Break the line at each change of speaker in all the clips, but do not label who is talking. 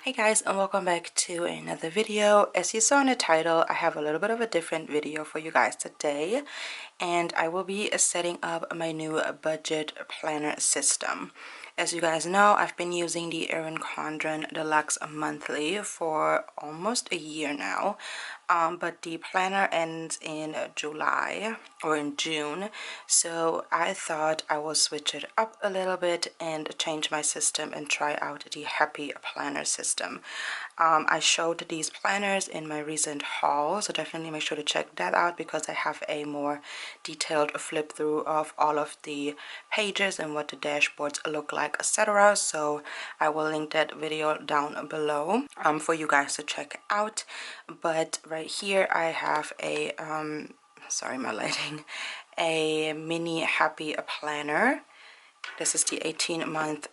Hey guys, and welcome back to another video. As you saw in the title, I have a little bit of a different video for you guys today, and I will be setting up my new budget planner system. As you guys know, I've been using the 𝙿𝚕𝚗𝚗𝚎𝚛 𝙸𝙶 monthly for almost a year now, but the planner ends in July or in June, so I thought I will switch it up a little bit and change my system and try out the Happy Planner system. I showed these planners in my recent haul, so definitely make sure to check that out because I have a more detailed flip through of all of the pages and what the dashboards look like, etc. So I will link that video down below for you guys to check out. But right here I have a sorry my lighting, a mini Happy Planner. This is the 18-month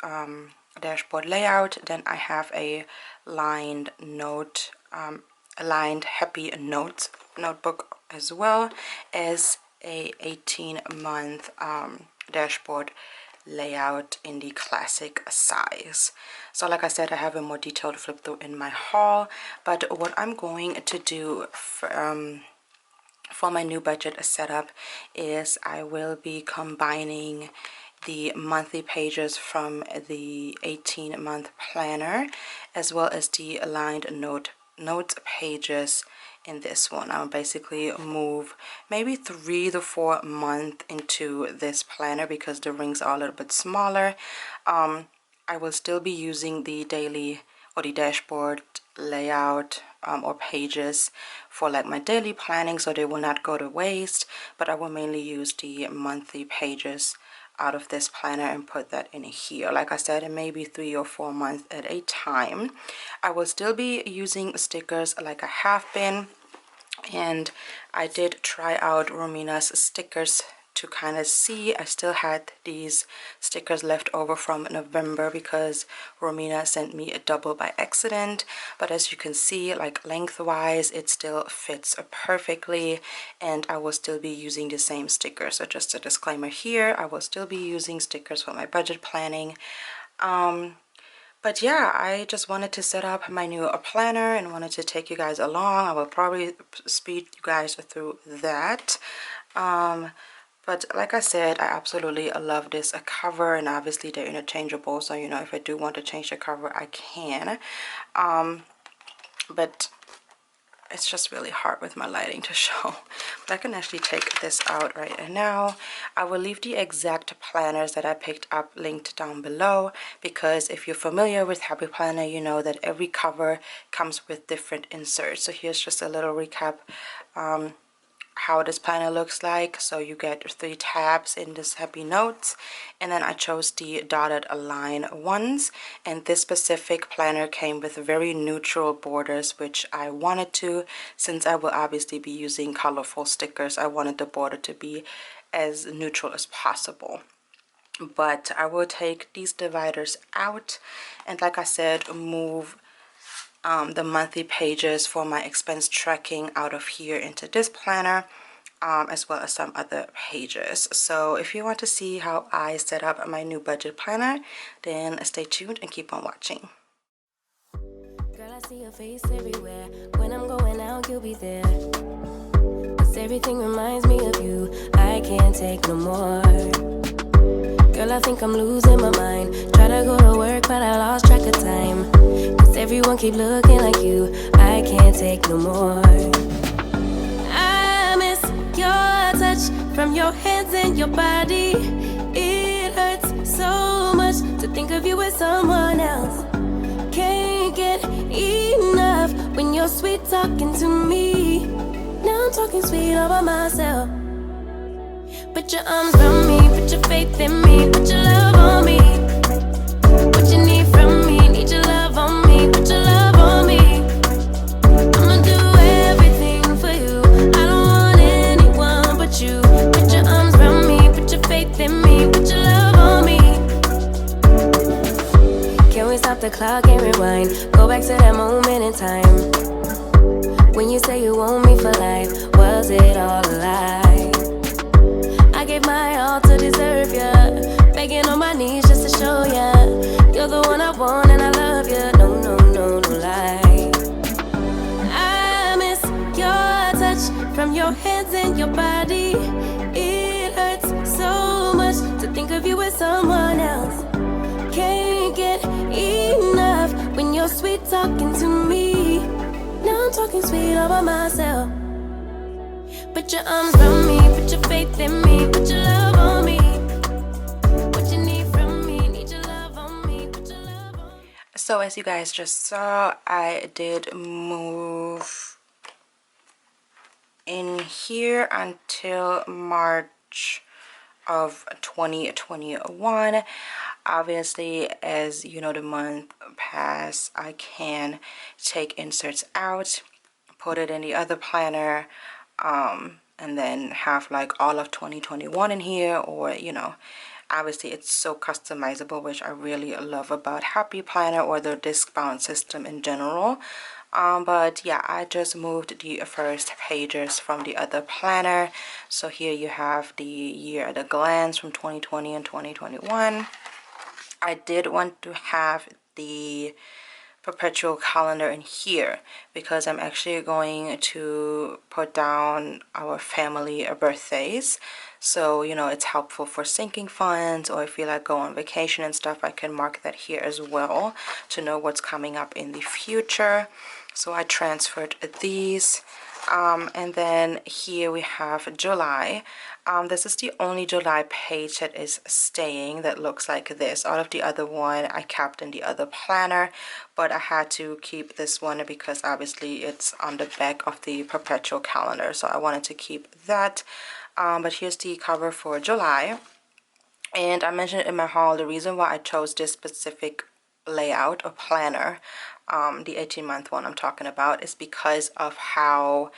dashboard layout. Then I have a lined Happy Notes notebook, as well as a 18-month dashboard layout in the classic size. So like I said, I have a more detailed flip through in my haul, but what I'm going to do for my new budget setup is I will be combining the monthly pages from the 18-month planner as well as the aligned notes pages in this one. I'll basically move maybe 3 to 4 months into this planner because the rings are a little bit smaller. I will still be using the daily or the dashboard layout or pages for like my daily planning, so they will not go to waste, but I will mainly use the monthly pages out of this planner and put that in here. Like I said, it may be 3 or 4 months at a time. I will still be using stickers like I have been, and I did try out Romina's stickers to kind of see. I still had these stickers left over from November because Romina sent me a double by accident, but as you can see, like lengthwise it still fits perfectly, and I will still be using the same stickers. So just a disclaimer here, I will still be using stickers for my budget planning. But yeah, I just wanted to set up my new planner and wanted to take you guys along. I will probably speed you guys through that. But like I said, I absolutely love this cover, and obviously they're interchangeable, so you know, if I do want to change the cover, I can. But it's just really hard with my lighting to show. But I can actually take this out right now. I will leave the exact planners that I picked up linked down below, because if you're familiar with Happy Planner, you know that every cover comes with different inserts. So here's just a little recap how this planner looks like. So you get 3 tabs in this Happy Notes, and then I chose the dotted line ones, and this specific planner came with very neutral borders, which I wanted to, since I will obviously be using colorful stickers. I wanted the border to be as neutral as possible. But I will take these dividers out, and like I said, move the monthly pages for my expense tracking out of here into this planner, as well as some other pages. So if you want to see how I set up my new budget planner, then stay tuned and keep on watching.
Girl, I see your face everywhere. When I'm going out, you'll be there. 'Cause everything reminds me of you. I can't take no more. Girl, I think I'm losing my mind. Try to go to work, but I lost track of time. 'Cause everyone keep looking like you. I can't take no more. I miss your touch from your hands and your body. It hurts so much to think of you as someone else. Can't get enough when you're sweet talking to me. Now I'm talking sweet all by myself. Put your arms around me, put your faith in me, put your love on me. What you need from me, need your love on me, put your love on me. I'ma do everything for you, I don't want anyone but you. Put your arms around me, put your faith in me, put your love on me. Can we stop the clock and rewind, go back to that moment in time when you say you want me for life? Was it all a lie? I gave my all to deserve ya, begging on my knees just to show ya you're the one I want and I love ya. No, no, no, no, your hands and your body. It hurts so much to think of you with someone else. Can't get enough when you're sweet talking to me. Now I'm talking sweet all by myself. Put your arms around me, put your faith in me, put your love on me. What you need from me, need your love on me, put your love on me.
So as you guys just saw, I did move in here until March of 2021. Obviously, as you know, the month pass, I can take inserts out, put it in the other planner, and then have like all of 2021 in here, or you know, obviously it's so customizable, which I really love about Happy Planner or the disc bound system in general. But yeah, I just moved the first pages from the other planner. So here you have the year at a glance from 2020 and 2021. I did want to have the perpetual calendar in here because I'm actually going to put down our family birthdays. So, you know, it's helpful for sinking funds, or if you like go on vacation and stuff, I can mark that here as well to know what's coming up in the future. So I transferred these. And then here we have July. This is the only July page that is staying that looks like this. All of the other one I kept in the other planner, but I had to keep this one because obviously it's on the back of the perpetual calendar, so I wanted to keep that. But here's the cover for July, and I mentioned in my haul the reason why I chose this specific layout or planner, the 18-month one I'm talking about, is because of how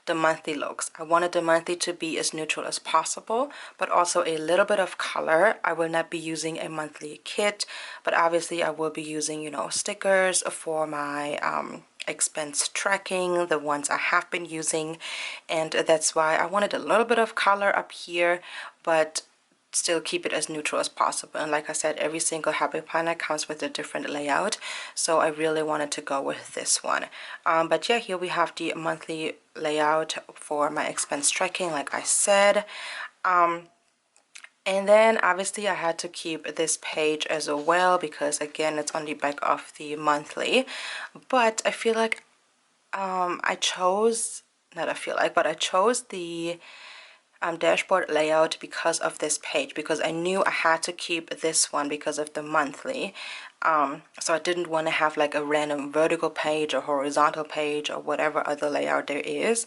the monthly looks. I wanted the monthly to be as neutral as possible, but also a little bit of color. I will not be using a monthly kit, but obviously I will be using, you know, stickers for my expense tracking, the ones I have been using, and that's why I wanted a little bit of color up here, but still keep it as neutral as possible. And like I said, every single Happy Planner comes with a different layout, so I really wanted to go with this one. But yeah, here we have the monthly layout for my expense tracking, like I said. And then obviously I had to keep this page as well because again it's on the back of the monthly. But I feel like I chose the dashboard layout because of this page, because I knew I had to keep this one because of the monthly. So I didn't want to have like a random vertical page or horizontal page or whatever other layout there is,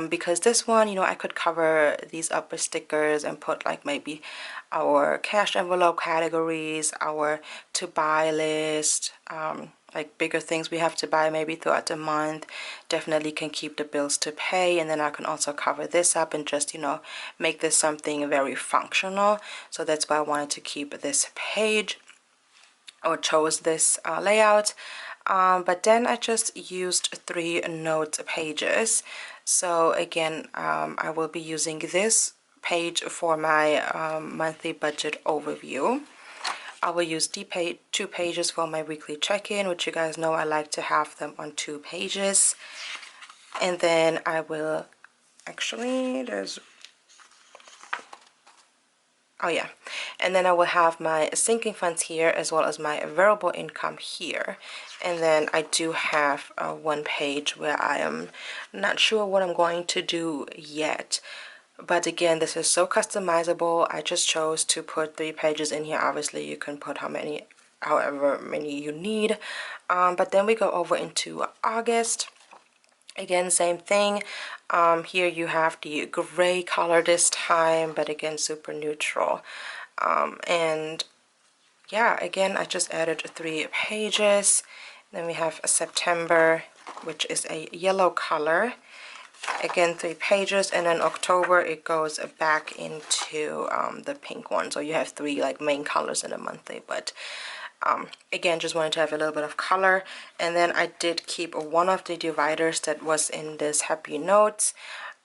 because this one, you know, I could cover these up with stickers and put like maybe our cash envelope categories, our to buy list, like bigger things we have to buy maybe throughout the month. Definitely can keep the bills to pay, and then I can also cover this up and just, you know, make this something very functional. So that's why I wanted to keep this page, or chose this layout. But then I just used 3 note pages. So again, I will be using this page for my monthly budget overview. I will use the 2 pages for my weekly check-in, which you guys know I like to have them on 2 pages. And then I will actually, and then I will have my sinking funds here as well as my variable income here. And then I do have 1 page where I am not sure what I'm going to do yet. But again, this is so customizable. I just chose to put 3 pages in here. Obviously, you can put however many you need. But then we go over into August. Again, same thing. Here you have the gray color this time, but again, super neutral. And yeah, again, I just added 3 pages. Then we have September, which is a yellow color. Again, 3 pages, and then October it goes back into the pink one. So you have 3 like main colors in a monthly, but again, just wanted to have a little bit of color. And then I did keep one of the dividers that was in this happy notes,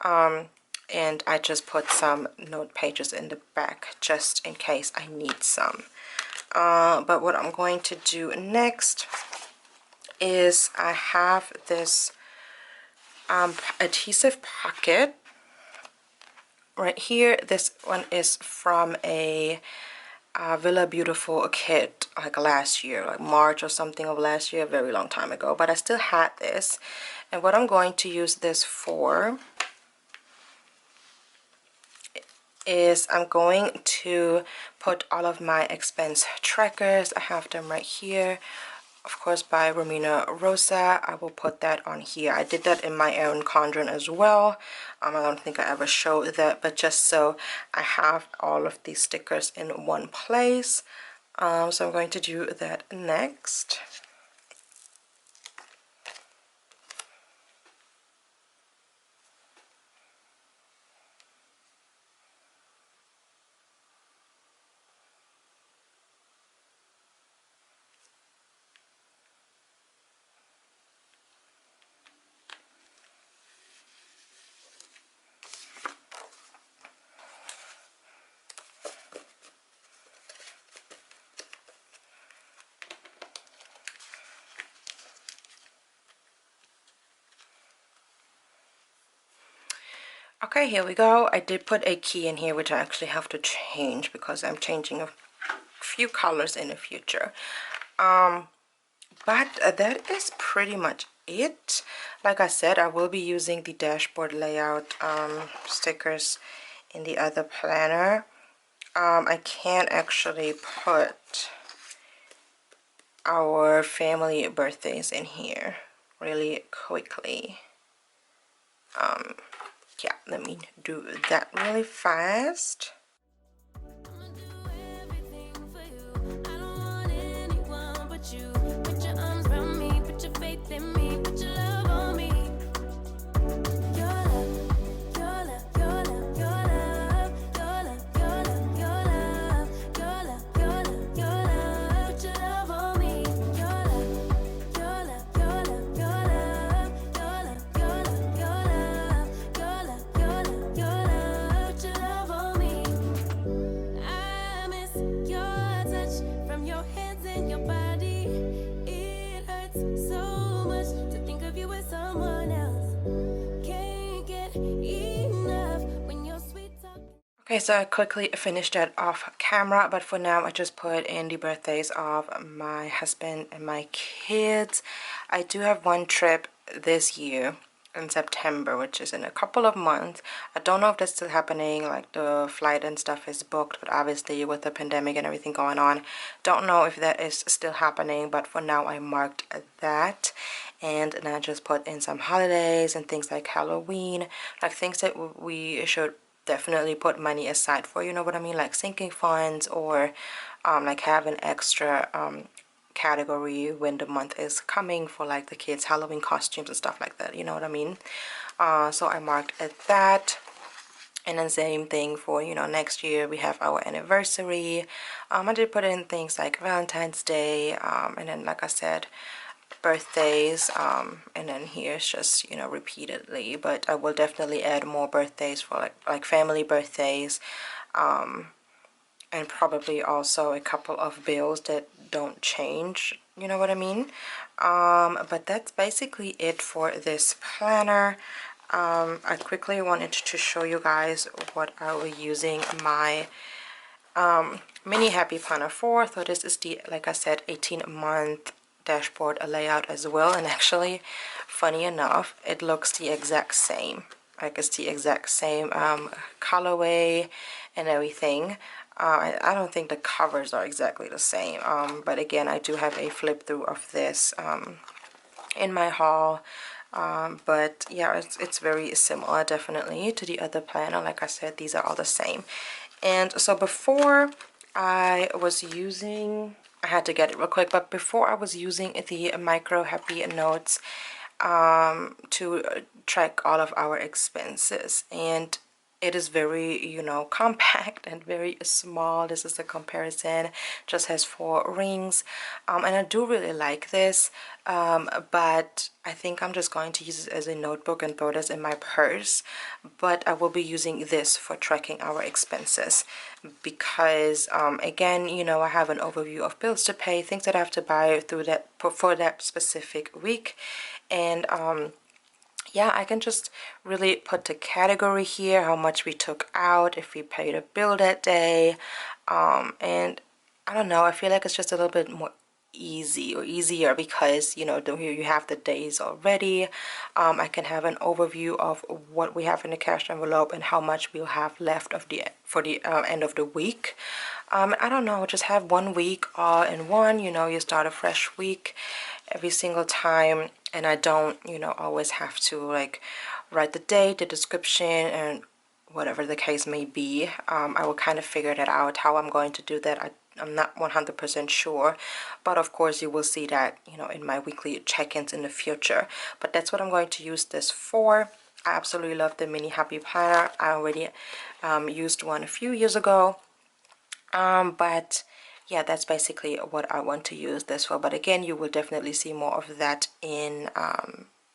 and I just put some note pages in the back just in case I need some. But what I'm going to do next is I have this adhesive pocket right here, this one is from a Villa Beautiful kit, like last year, like March or something of last year, a very long time ago, but I still had this. And what I'm going to use this for is I'm going to put all of my expense trackers. I have them right here, of course, by Romina Rosa. I will put that on here. I did that in my own Conjuring as well. I don't think I ever showed that, but just so I have all of these stickers in one place. So I'm going to do that next. Okay, here we go. I did put a key in here, which I actually have to change because I'm changing a few colors in the future. But that is pretty much it. Like I said, I will be using the dashboard layout stickers in the other planner. I can actually put our family birthdays in here really quickly. Yeah, let me do that really fast. Okay, so I quickly finished that off camera, but for now I just put in the birthdays of my husband and my kids. I do have one trip this year in September, which is in a couple of months. I don't know if that's still happening, like the flight and stuff is booked, but obviously with the pandemic and everything going on, don't know if that is still happening, but for now I marked that. And then I just put in some holidays and things like Halloween, like things that we should definitely put money aside for, you know what I mean, like sinking funds, or like have an extra category when the month is coming for like the kids' Halloween costumes and stuff like that, you know what I mean. So I marked at that. And then same thing for, you know, next year we have our anniversary. I did put in things like Valentine's Day, and then like I said, birthdays, and then here's just, you know, repeatedly, but I will definitely add more birthdays for like family birthdays, and probably also a couple of bills that don't change, you know what I mean. But that's basically it for this planner. I quickly wanted to show you guys what I was using my mini happy planner for. So this is the, like I said, 18-month dashboard layout as well, and actually funny enough it looks the exact same, like it's the exact same colorway and everything. I don't think the covers are exactly the same, but again I do have a flip through of this in my haul, but yeah, it's very similar definitely to the other planner. Like I said, these are all the same. And so before I was using, I had to get it real quick, but before I was using the micro happy notes to track all of our expenses, and it is very, you know, compact and very small. This is a comparison, just has 4 rings, and I do really like this, but I think I'm just going to use it as a notebook and throw this in my purse. But I will be using this for tracking our expenses because again, you know, I have an overview of bills to pay, things that I have to buy through that for that specific week, and yeah, I can just really put the category here, how much we took out, if we paid a bill that day, and I don't know, I feel like it's just a little bit more easier because, you know, here you have the days already. I can have an overview of what we have in the cash envelope and how much we'll have left of for the end of the week. I don't know, just have 1 week all in one. You know, you start a fresh week every single time, and I don't, you know, always have to like write the date, the description, and whatever the case may be. I will kind of figure that out, how I'm going to do that. I'm not 100% sure, but of course you will see that, you know, in my weekly check-ins in the future. But that's what I'm going to use this for. I absolutely love the mini happy planner. I already used one a few years ago, but yeah, that's basically what I want to use this for. But again, you will definitely see more of that in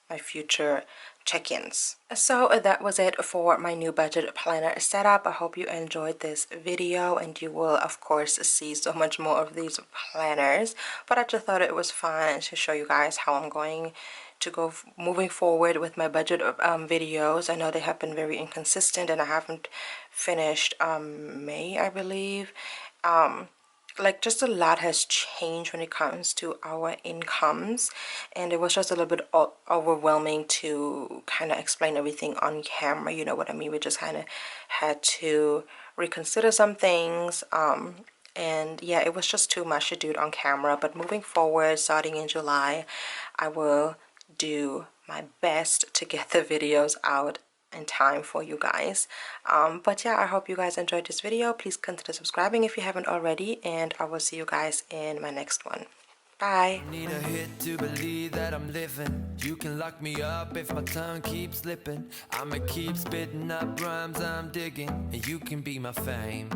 my future check-ins. So that was it for my new budget planner setup. I hope you enjoyed this video, and you will of course see so much more of these planners, but I just thought it was fun to show you guys how I'm going to go moving forward with my budget videos. I know they have been very inconsistent, and I haven't finished May, I believe. Like, just a lot has changed when it comes to our incomes, and it was just a little bit overwhelming to kind of explain everything on camera, you know what I mean. We just kind of had to reconsider some things, and yeah, it was just too much to do it on camera. But moving forward, starting in July, I will do my best to get the videos out in time for you guys. But yeah, I hope you guys enjoyed this video. Please consider subscribing if you haven't already, and I will see you guys in my next one. Bye.
Need a hit to believe that I'm living. You can lock me up if my tongue keeps slipping. I'ma keep spitting up rhymes I'm digging, and you can be my fame.